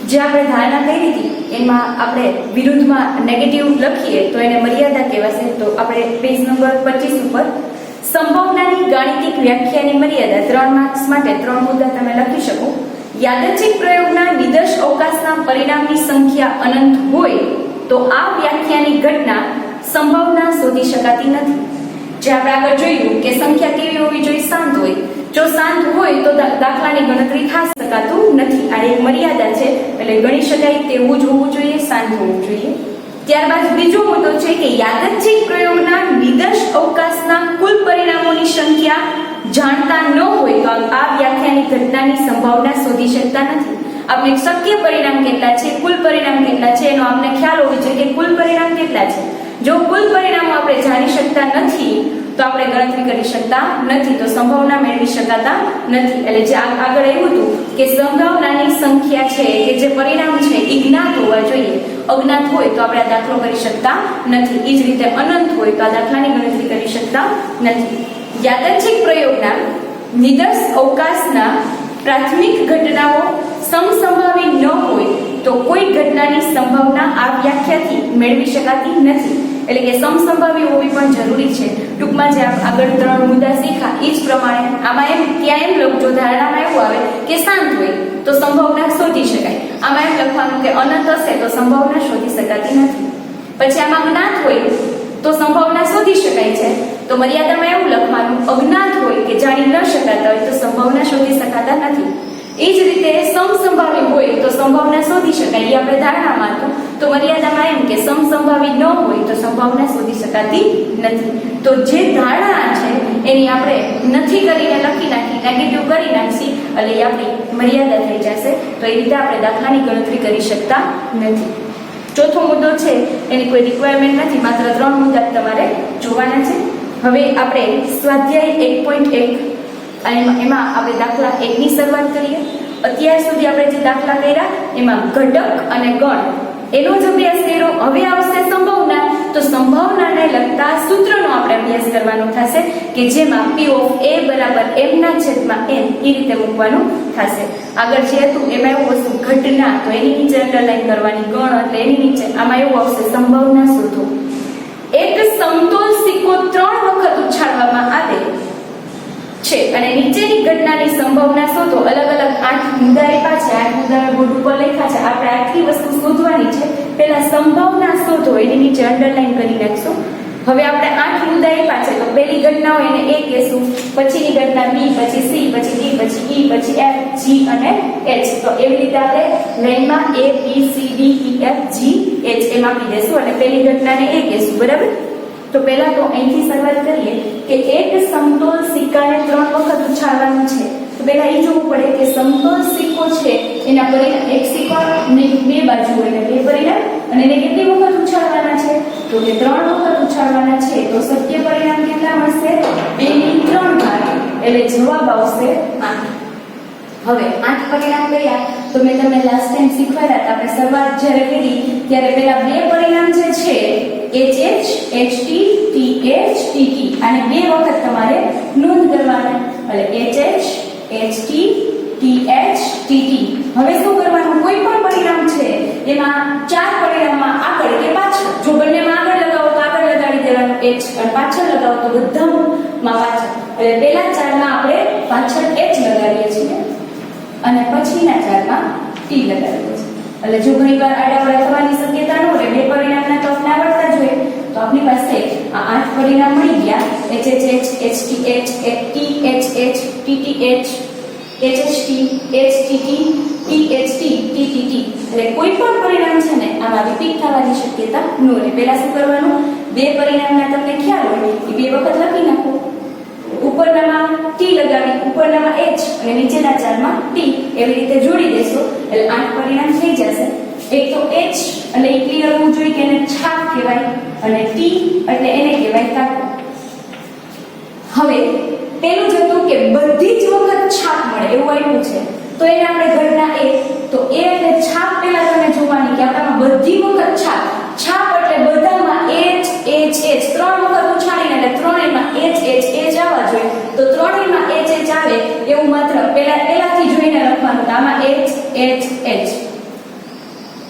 જે આપણે ધારણા કરી હતી એમાં આપણે વિરુદ્ધમાં નેગેટિવ લખીએ તો એને મર્યાદા કહેવાશે. તો આપણે પેજ નંબર 25 ઉપર સંભાવનાની ગાણિતિક વ્યાખ્યાની મર્યાદા 3 માર્ક્સ માટે 3 મુદ્દા તમે લખી શકો. યાદચ્છિક પ્રયોગના નિદર્શ અવકાશના પરિણામની સંખ્યા અનંત હોય તો આ વ્યાખ્યાની ઘટના સંભાવના શોધી શકાતી નથી. જે આપણે આગળ જોયું કે સંખ્યા કેવી હોવી જોઈએ, શાંત હોય. જો શાંત હોય તો દાખલાની ગણતરી ખાસ શકાતું નથી. આ એક મર્યાદા છે એટલે ગણી શકાય તેવું જ હોવું જોઈએ, શાંત હોવું જોઈએ. ત્યારબાદ બીજો મુદ્દો છે કે યાદચ્છિક પ્રયોગના નિદર્શ અવકાશના કુલ પરિણામોની સંખ્યા જાણતા ન હોય તો આ વ્યાખ્યાની ઘટનાની સંભાવના શોધી શકતા નથી. આપણે શક્ય પરિણામ કેટલા છે, કુલ પરિણામ કેટલા છે એનો આપણે ખ્યાલ હોવો જોઈએ કે કુલ પરિણામ કેટલા છે. જો કુલ પરિણામો આપણે જાણી શકતા નથી તો આપણે ગણતરી કરી શકતા નથી, તો સંભાવના મેળવી શકાતા નથી. એટલે જે આગળ એવું હતું કે સંભાવનાની સંખ્યા છે કે જે પરિણામ છે એ જ્ઞાત હોવા જોઈએ, અજ્ઞાત હોય તો આપણે આ દાખલો કરી શકતા નથી. એ જ રીતે અનંત હોય તો આ દાખલાની ગણતરી કરી શકતા નથી. યાદચ્છિક પ્રયોગના નિદર્શ અવકાશના પ્રાથમિક ઘટનાઓ સમસંભાવી ન હોય તો કોઈ ઘટનાની સંભાવના આ વ્યાખ્યાથી મેળવી શકાતી નથી. એટલે કે સમસંભાવી હોવી પણ જરૂરી છે. ટૂંકમાં જે આગળ 3 મુદ્દા શીખ્યા એ જ પ્રમાણે આમાં એમ ત્યાં એમ લખજો, ધારણામાં એવું આવે કે શાંત હોય તો સંભાવના શોધી શકાય. આમાં એમ લખવાનું કે અનંત હશે તો સંભાવના શોધી શકાતી નથી. પછી આમાં જ્ઞાત હોય તો સંભાવના શોધી શકાય છે, તો મર્યાદામાં એવું લખવાનું અજ્ઞાત હોય કે જાણી ન શકાતા હોય તો સંભાવના શોધી શકાતા નથી. એ જ રીતે સમસંભાવી હોય તો સંભાવના શોધી શકાય, એ આપણે ધારણામાં હતું. તો મર્યાદામાં એમ કે સમસંભાવી ન હોય તો સંભાવના શોધી શકાતી નથી. તો જે ધારણા છે એની આપણે નથી કરીને લખી નાખી, નેગેટિવ કરી નાખી એટલે એ આપણી મર્યાદા થઈ જશે. તો એ રીતે આપણે દાખલાની ગણતરી કરી શકતા નથી. ચોથો મુદ્દો છે એની કોઈ રિક્વાયરમેન્ટ નથી, માત્ર 3 મુદ્દા તમારે જોવાના છે. હવે આપણે સ્વાધ્યાય 1.1 અને એમાં આપણે દાખલા 1 ની શરૂઆત કરીએ. અત્યાર સુધી આપણે જે દાખલા કર્યા એમાં ઘટક અને ગણ એનો જ અભ્યાસ કર્યો. હવે આવશે સંભાવના. તો સંભાવનાને લગતા સૂત્રનો આપણે અભ્યાસ કરવાનો થશે કે જેમાં P of A બરાબર m ના છેદમાં n એ રીતે મૂકવાનું થશે. આગળ જે હતું એમાં એવું વસ્તુ ઘટના, તો એની નીચે અંડરલાઈન કરવાની, ગણ એટલે એની નીચે. આમાં એવું આવશે સંભાવના શોધો. એક સમતોલ સિક્કો 3 વખત ઉછાળવામાં આવે છે અને નીચેની ઘટનાની સંભાવના શોધો. અલગ અલગ 8 મુદ્દા આપ્યા છે, 8 મુદ્દા બોર્ડ ઉપર લખ્યા છે. આપણે આટલી વસ્તુ શોધવાની છે. પહેલા સંભાવના શોધો, એની નીચે અંડરલાઈન કરી નાખશું. હવે આપણે 8 મુદ્દા આપ્યા છે, તો પહેલી ઘટના હોય એને A કહેશું, પછીની ઘટના B, પછી C, પછી D, પછી E, પછી F, G અને H. તો એવી રીતે આપણે લાઈનમાં A, B, C, D, E, F, G, H એમ આપી દેશું અને પહેલી ઘટનાને A કહેશું. બરાબર? તો પહેલા તો અહીંથી શરૂઆત કરીએ કે એક સમતોલ સિક્કાને 3 વખત ઉછાળવાનું છે. તો પહેલા એ જોવું પડે કે સમતોલ સિક્કો છે એના પરિણામ, એક સિક્કાની 2 બાજુ હોય એટલે 2 પરિણામ, અને એને કેટલી વખત ઉછાળવાના છે? તો કે 3 વખત ઉછાળવાના છે. તો સત્ય પરિણામ કેટલા મળશે? 2 ની 3 ઘાત, એટલે જવાબ આવશે 8. હવે 8 પરિણામ કયા? તો મેં તમને લાસ્ટ ટાઈમ શીખવાડ્યા હતા. આપણે શરૂઆત જ્યારે કરી ત્યારે પહેલા 2 પરિણામ જે છે HH, HT, TH, TT અને 2 વખત તમારે નોંધ કરવાના. એટલે HH, HT, TH, TT. હવે શું કરવાનું? કોઈ પણ પરિણામ છે એમાં 4 પરિણામમાં આગળ કે પાછળ, જો બંનેમાં આગળ લગાવો તો આગળ લગાડી દેવાનું H, અને પાછળ લગાવો તો બધામાં પાછળ. એટલે પહેલા 4માં આપણે પાછળ H લગાવીએ છીએ અને પછીના 4માં T લગાવીએ છીએ. એટલે જો ઘણીવાર આડાવડા થવાની શક્યતા ન રહે, 2 પરિણામના તો આપણે આવડતા જ હોય, તો આપણી પાસે આ 8 પરિણામ મળી ગયા. HHH, HTH, THH, TTH, HHT, HTT, THT, TTT. એટલે કોઈ પણ પરિણામ છે ને આમાં રિપીટ થવાની શક્યતા ન રહે. પહેલા શું કરવાનું? 2 પરિણામના તમને ખ્યાલ હોય એ 2 વખત લખી નાખો. ઉપરનામાં T લગાવી, ઉપરનામાં H અને નીચેના 4માં T, એવી રીતે જોડી દેશો એટલે 8 પરિણામ થઈ જશે. એક તો H એટલે એ ક્લિયર હોવું જોઈએ કે એને છાપ કહેવાય, અને T એટલે એને કહેવાય કાંટો. હવે પેલું જ હતું કે બધી જ વખત છાપ મળે એવું આપ્યું છે, તો એને આપણે ઘટના A, તો A એટલે છાપ પહેલા તમે જોવાની કે આપણામાં બધી વખત છાપ. છાપ એટલે બધામાં H, H, H 3 વખત ઉછાળીને, એટલે ત્રણેયમાં H, H, H આવવા જોઈએ. તો ત્રણેયમાં H, H આવે એવું માત્ર પહેલાથી જોઈને લખવાનું. આમાં H, H, H.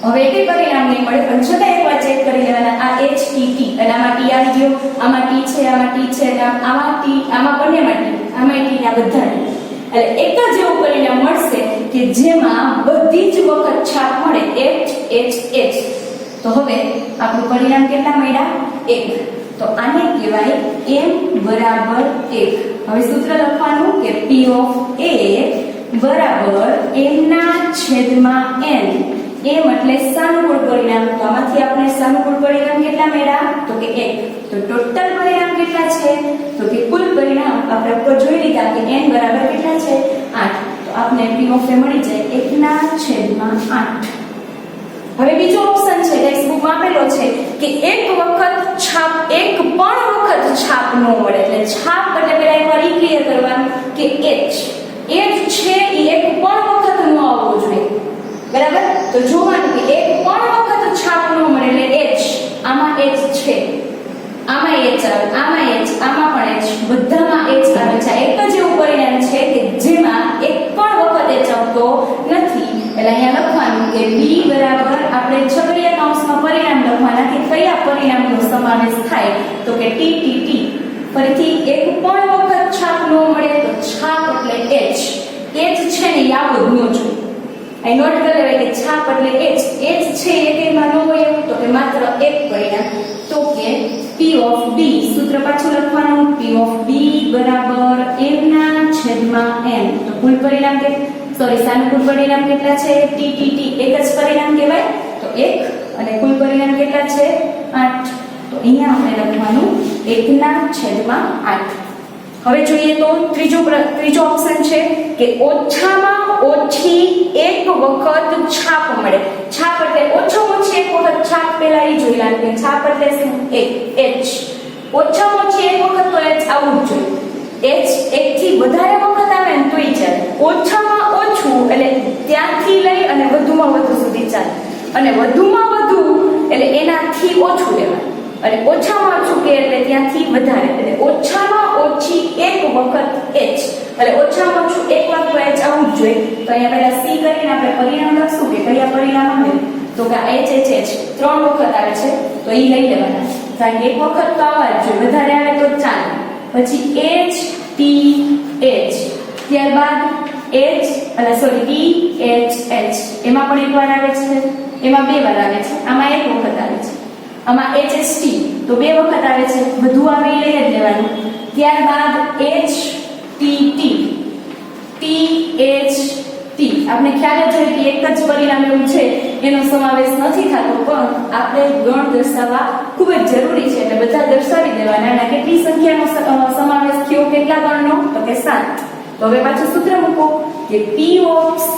હવે એકય પરિણામ નહીં મળે, પણ છતાં એકવાર ચેક કરી લેવાના. આ H, T, T અને આમાં T આવી ગયો, આમાં T છે, આમાં T છે, આમાં T, આમાં બંનેમાં T, આમાં T ને આ બધા T. એટલે એક જ એવું પરિણામ મળશે કે જેમાં બધી જ વખત છાપ મળે H, H, H. તો હવે આપણું પરિણામ કેટલા મળ્યા? 1. તો આને કહેવાય m બરાબર 1. હવે સૂત્ર લખવાનું કે P of A બરાબર m ના છેદમાં n. m એટલે સાનુકૂળ પરિણામ. તો આમાંથી આપણે સાનુકૂળ પરિણામ કેટલા મળ્યા? તો કે 1. તો ટોટલ પરિણામ કેટલા છે? તો કે કુલ પરિણામ આપણે ઉપર જોઈ લીધા કે n બરાબર કેટલા છે? 8. તો આપણે P of A મળી જાય 1 ના છેદમાં 8. હવે બીજો ઓપ્શન છે, ટેક્સ્ટ બુકમાં આપેલો છે કે એક વખત છાપ, એક પણ વખત છાપ ન મળે. એટલે છાપ એટલે પહેલા એકવાર ઈ ક્લિયર કરવાનું કે H છે એ એક પણ વખત ન આવવો જોઈએ. બરાબર? તો જોવાનું કે એક પણ વખત છાપ ન મળે એટલે H, આમાં H છે, આમાં H આવે, આમાં H, આમાં પણ H, બધામાં H આવે છે. એક જ એવું પરિણામ છે કે જેમાં એક પણ વખત H આવતો નથી. એટલે અહીંયા લખવાનું કે B બરાબર આપણે છગડીયા કૌંસમાં પરિણામ લખવાના કે કયા પરિણામનો સમાવેશ થાય. તો કે T, T, T. ફરીથી એક પણ વખત છાપ ન મળે તો છાપ એટલે H. H છે ને આવો જ ન જોઈએ. અહીં નોટ કરી લેવાય કે છાપ એટલે H. H છે એકેયમાં ન હોય એવું, તો કે માત્ર એક પરિણામ. તો કે P of B, સૂત્ર પાછું લખવાનું P of B બરાબર m ના છેદમાં n. તો કુલ પરિણામ કે સાનુકૂળ પરિણામ કેટલા છે? T, T, T. એક જ પરિણામ કહેવાય તો 1, અને કુલ પરિણામ કેટલા છે? 8. તો અહીંયા આપણે લખવાનું 1 ના છેદમાં 8. હવે જોઈએ તો ત્રીજો ઓપ્શન છે કે ઓછામાં ઓછી એક વખત છાપ મળે. છાપ એટલે ઓછામાં ઓછી એક વખત છાપ, પહેલા એ જોઈ લેવાનું કે છાપ એટલે શું? H. ઓછામાં ઓછી એક વખત તો H આવવું જ જોઈએ. એચ એકથી વધારે વખત આવે ને તોય ચાલે, ઓછામાં ઓછું એટલે ત્યાંથી લઈ અને વધુમાં વધુ સુધી ચાલે, અને વધુમાં વધુ એટલે એનાથી ઓછું લેવાનું, અને ઓછામાં ઓછું કે એટલે ત્યાંથી વધારે, એટલે ઓછામાં ઓછી એક વખત એચ, એટલે ઓછામાં ઓછું એક વાર તો એચ આવવું જ જોઈએ. તો અહીંયા પહેલા સી કરીને આપણે પરિણામ લખશું કે કયા પરિણામ આવે, તો કે એચ એચ એચ 3 વખત આવે છે તો એ લઈ લેવાના, કારણ કે એક વખત તો આવવા જ જોઈએ, વધારે આવે તો ચાલે. પછી એચ ટી એચ, ત્યારબાદ એચ ટી એચ એચ, એમાં પણ એક વાર આવે છે, એમાં 2 વાર આવે છે, આમાં એક વખત આવે છે, આમાં HST તો 2 વખત આવે છે, વધુ આવે એ લઈ જ લેવાનું. ત્યારબાદ HTT THT, આપણે ખ્યાલ જ હોય કે એક જ પરિણામ એવું છે એનો સમાવેશ નથી થતો, પણ આપણે ગણ દર્શાવવા ખૂબ જ જરૂરી છે એટલે બધા દર્શાવી દેવાના. અને કેટલી સંખ્યાનો સમાવેશ થયો, કેટલા ગણનો, તો કે 7. તો હવે પાછું સૂત્ર મૂકો કે P of C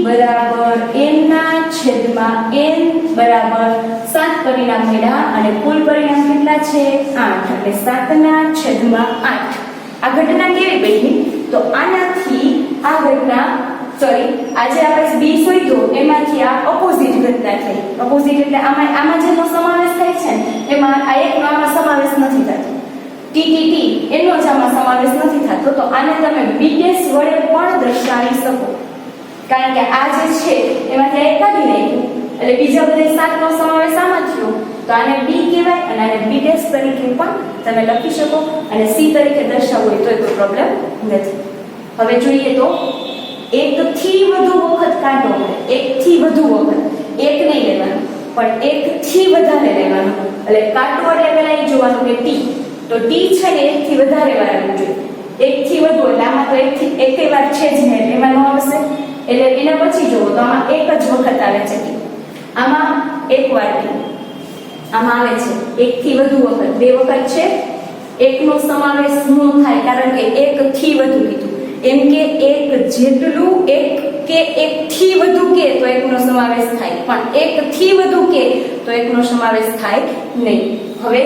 બરાબર n ના છેદમાં n બરાબર 7 પરિણામ મળ્યા, અને કુલ પરિણામ કેટલા છે 8, એટલે 7 ના છેદમાં 8. આ ઘટના કેવી બની, તો આનાથી આ ઘટના આજે આપણે બી શોધ્યો એમાંથી આ ઓપોઝિટ ઘટના થઈ. ઓપોઝિટ એટલે આમાં જેનો સમાવેશ થાય છે એમાં આ એકનો આમાં સમાવેશ નથી થતો, ટીટીટી એનો જ આમાં સમાવેશ નથી થતો, તો આને તમે બી ડેશ વડે પણ દર્શાવી શકો, કારણ કે આ જે છે એમાંથી આ એક કાઢી નાખ્યું એટલે બીજા બધા 7 નો સમાવેશ આમાં થયો, તો આને બી કહેવાય, અને આને બી ડેશ તરીકે પણ તમે લખી શકો, અને સી તરીકે દર્શાવવું હોય તો કોઈ પ્રોબ્લેમ નથી. હવે જોઈએ તો એકથી વધુ વખત કાઢો, એકથી વધુ વખત, એક નહીં લેવાનું પણ એકથી વધારે લેવાનું, એટલે કાઢો એટલે પહેલા એ જોવાનું કે ટી, તો ટી છે ને એકથી વધારે વાર આવવું જોઈએ, એકથી વધુ એટલે આમાં તો એકેય વાર છે જ નહીં, એમાં ન આવશે, એટલે એના પછી જોવો તો આમાં એક જ વખત આવે છે ટી, આમાં એક વાર ટી, આમાં આવે છે એકથી વધુ વખત, 2 વખત છે, એકનો સમાવેશ ન થાય કારણ કે એકથી વધુ કીધું, એમ કે એક જેટલું એક કે એકથી વધુ કે તો એકનો સમાવેશ થાય, પણ એકથી વધુ કે તો એકનો સમાવેશ થાય નહીં. હવે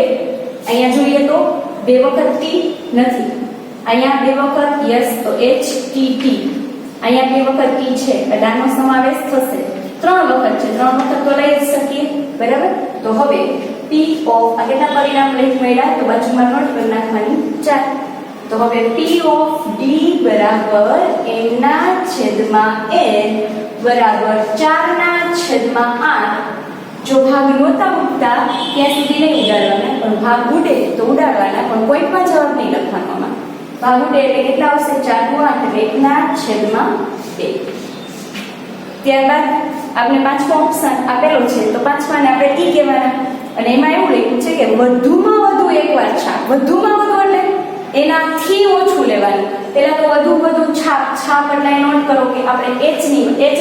અહીંયા જોઈએ તો 2 વખત ટી નથી, અહીંયા 2 વખત યસ તો HTT, અહીંયા 2 વખત ટી છે એટલે આનો સમાવેશ થશે, 3 વખત છે, 3 વખત તો લઈ જ શકીએ, બરાબર. તો હવે P of આ કેટલા પરિણામ લઈ મળ્યા, તો બાજુમાં નોટ કરી નાખવાની 4. તો હવે P of D બરાબર n ના છેદમાં n બરાબર 4 ના છેદમાં 8. જો ભાગ નહોતા ઉડતા ત્યાં સુધી નહીં ઉડાડવાના, પણ ભાગ ઉડે તો ઉડાડવાના, પણ કોઈ પણ જવાબ નહીં લખવાનો આમાં. ભાગ ઉડે એટલે કેટલા આવશે 4 નું 8 એટલે 1 ના છેદમાં 2. ત્યારબાદ આપણે 5મો ઓપ્શન આપેલો છે, તો 5માને આપણે ઈ કહેવાના, અને એમાં એવું લખ્યું છે કે વધુમાં વધુ એકવાર છાપ, વધુમાં વધુ એટલે એનાથી ઓછું લેવાનું. પહેલા તો વધુ છાપ એટલે નોટ કરો કે આપણે h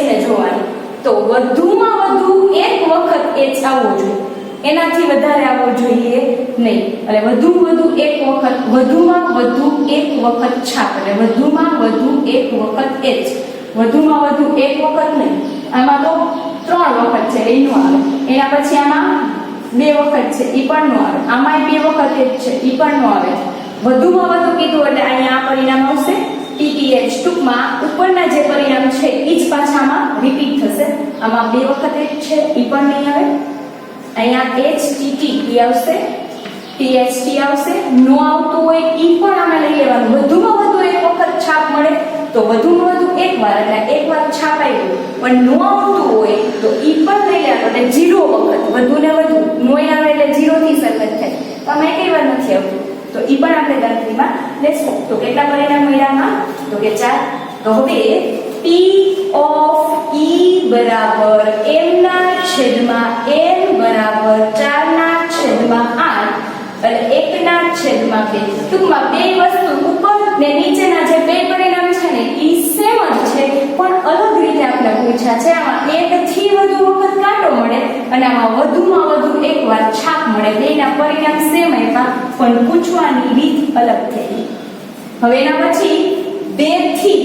ને જોવાની, તો વધુમાં વધુ એક વખત h આવવો જોઈએ, એનાથી વધારે આવવો જોઈએ નહીં, એટલે વધુમાં વધુ એક વખત છાપ, એટલે વધુમાં વધુ એક વખત h, વધુમાં વધુ એક વખત નહીં, આમાં તો 3 વખત છે એનું આવે, એના પછી આમાં 2 વખત છે ઈ પણ નો આવે, આમાં 2 વખત h છે ઈ પણ નો આવે. વધુમાં વધુ કીધું એટલે અહીંયા આ પરિણામ આવશે TTH, ટૂંકમાં ઉપરના જે પરિણામ છે એ જ પાછામાં રિપીટ થશે, આમાં 2 વખત h છે ઈ પણ નહીં આવે, અહીંયા HTT ઈ આવશે, THT આવશે, નો આવતું હોય ઈ પણ આમાં લઈ લેવાનું. વધુમાં વધુ એક વખત છાપ મળે તો વધુમાં વધુ એક વાર, એટલે એક વાર છાપ આવ્યું, પણ નો આવતું હોય તો ઈ પણ લઈ લેવાનું, એટલે 0 વખત, વધુ ને વધુ, નો આવે એટલે 0 થી શરૂઆત થાય, તો આમાં એકેય વાર નથી આવતું, તો ઈ પણ આપણે ગણતરીમાં લેશું. તો કેટલા પરિણામ મળ્યા, તો કે 4. તો હવે P of E બરાબર m ના છેદમાં n બરાબર 4 ના છેદમાં 8, એટલે 1 ના છેદમાં 2. ટૂંકમાં 2 વસ્તુ ઉપર ને નીચેના જે 2 પરિણામ છે ને ઈ સેમ જ છે, પણ અલગ રીતે આપણે પૂછ્યા છે. આમાં 1 થી વધુ વખત કાંટો મળે અને આમાં વધુમાં વધુ એક વાર છાપ મળે, બેના પરિણામ સેમ આપ્યા પણ પૂછવાની રીત અલગ થઈ. હવે એના પછી 2 થી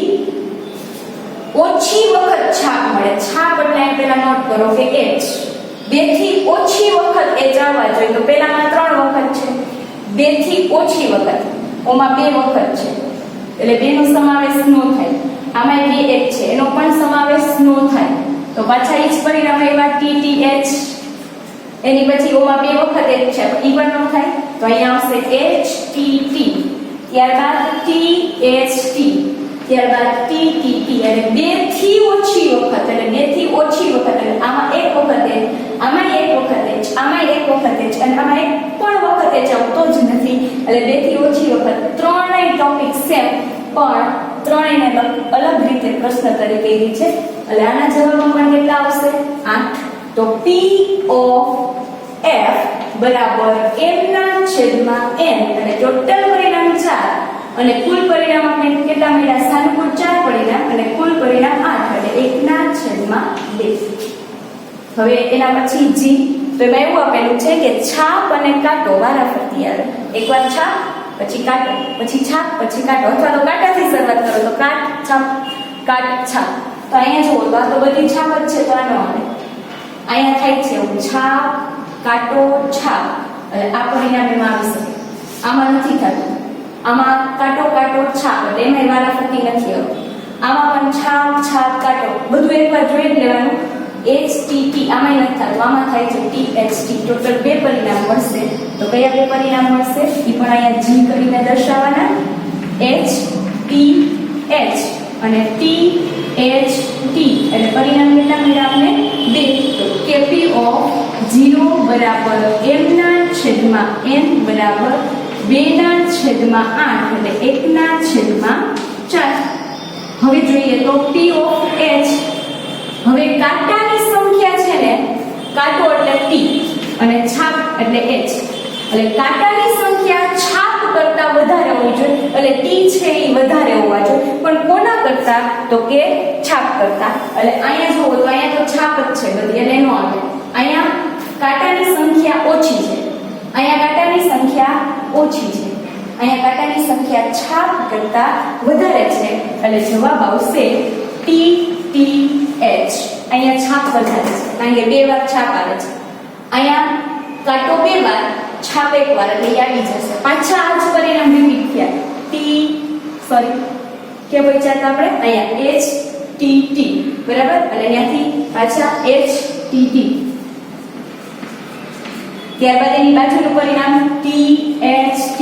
ઓછી વખત છાપ મળે, છાપ એટલે પહેલા નોટ કરો કે h, 2 થી ઓછી વખત h આવવા જોઈએ, તો પહેલામાં 3 વખત છે, 2 થી ઓછી વખત, ઓમાં 2 વખત છે, એટલે બેનો સમાવેશ ન થાય. આમાં બે એક છે એનો પણ સમાવેશ ન થાય. તો પાછા ઈ જ પરિણામ એવા TTH એની પછી ઓમાં બે વખત એક છે ઈ પણ ન થાય. તો અહીંયા આવશે HTT, ત્યારબાદ THT, ત્યારબાદ TTT. અને બે થી ઓછી વખત એટલે આમાં એક વખત H, આમાં એક વખત H, આમાં એક વખત H અને આમાં એક પણ વખત H આવતો જ નથી. એટલે બે થી ઓછી વખત ત્રણેય ટોપિક સેમ પણ ત્રણેયને અલગ રીતે પ્રશ્ન તરીકે લીધી છે. એટલે આના જવાબમાં પણ કેટલા આવશે? 8. તો P of F બરાબર m ના છેદમાં n અને ટોટલ પરિણામ 4 અને કુલ પરિણામ આપણે કેટલા મળ્યા? સાનુકૂળ 4 પરિણામ અને કુલ પરિણામ 8 એટલે 1 ના છેદમાં 2. હવે એના પછી G. તો એમાં એવું આપેલું છે કે છાપ અને કાંટો વારાફરતી આવે. એકવાર છાપ પછી કાંટો પછી છાપ પછી કાંટો અથવા તો કાંટાથી શરૂઆત કરો તો કાટ છાપ કાટ છાપ. તો અહીંયા જુઓ તો આ તો બધી છાપ જ છે તો આનો આવે. અહીંયા થાય છે એવું છાપ કાંટો છાપ એટલે આ પરિણામ એમાં આવી શકે. આમાં નથી થતું. આમાં કાંટો કાંટો છાપ એટલે એમાં વારાફરતી નથી આવતું. આમાં પણ છાપ છાપ કાંટો બધું એકવાર જોઈ જ લેવાનું. HTT આમાં નથી થતું. આમાં થાય છે THT. ટોટલ બે પરિણામ મળશે. તો કયા બે પરિણામ મળશે એ પણ અહીંયા G કરીને દર્શાવવાના. HTH અને THT એટલે પરિણામ કેટલા મળ્યા આપણે? 2. તો KP of 0 બરાબર m ના છેદમાં n બરાબર 2 ના છેદમાં 8 એટલે 1 ના છેદમાં 4. હવે જોઈએ તો P of H. હવે કાંટાની સંખ્યા છે ને, કાંટો એટલે T અને છાપ એટલે H. એટલે કાંટાની સંખ્યા છાપ કરતા વધારે હોવી જોઈએ. એટલે T છે એ વધારે હોવા જોઈએ. પણ કોના કરતા? તો કે છાપ કરતા. એટલે અહીંયા જુઓ તો અહીંયા તો છાપ જ છે બધી એટલે નો આવે. અહીંયા કાંટાની સંખ્યા ઓછી છે. અહીંયા કાંટાની સંખ્યા ઓછી છે. અહીંયા કાંટાની સંખ્યા છાપ કરતા વધારે છે. એટલે જવાબ આવશે TTH. અહીંયા છાપ વધારે છે કારણ કે બે વાર છાપ આવે છે. અહીંયા કાંટો બે વાર છાપ એક વાર એટલે આવી જશે. પાછા આ જ પરિણામ રિપીટ થયા. કે બચ્યા હતા આપણે અહીંયા HTT બરાબર અને અહીંયાથી પાછા HTT. ત્યારબાદ એની બાજુનું પરિણામ THT.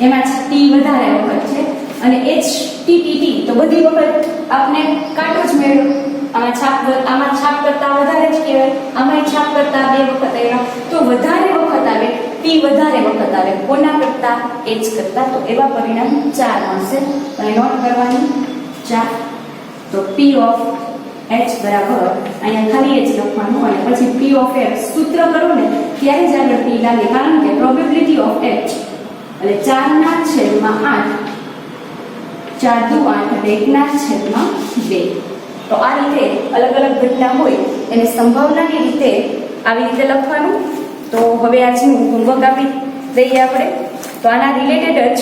એમાં T વધારે વખત છે અને HTTT તો બધી વખત આપણે કાંટો જ મેળવ્યો. આમાં છાપ કરતા વધારે જ કહેવાય. આમાં છાપ કરતા બે વખત આવ્યા તો વધારે વખત આવે. T વધારે વખત આવે. કોના કરતા? H કરતા. તો એવા પરિણામ 4 મળશે. અને નોટ કરવાની 4. તો P of H બરાબર અહીંયા ખાલી H લખવાનું અને પછી P of F સૂત્ર કરો ને ત્યારે જ આગળ P લાગે કારણ કે પ્રોબેબિલિટી ઓફ H એટલે 4 ના છેદમાં 8 4 દુ 8 એટલે 1 ના છેદમાં 2. તો આ રીતે અલગ અલગ ઘટના હોય એને સંભાવનાની રીતે આવી રીતે લખવાનું. તો હવે આજનું હોમવર્ક આપી દઈએ આપણે. તો આના રિલેટેડ જ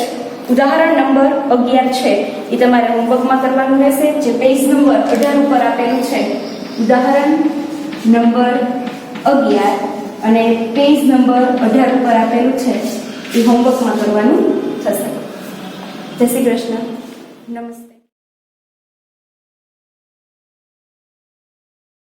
ઉદાહરણ નંબર 11 છે એ તમારે હોમવર્કમાં કરવાનું રહેશે. જે પેજ નંબર 18 ઉપર આપેલું છે ઉદાહરણ નંબર 11 અને પેજ નંબર 18 ઉપર આપેલું છે એ હોમવર્કમાં કરવાનું થશે. જય શ્રી કૃષ્ણ. નમસ્તે.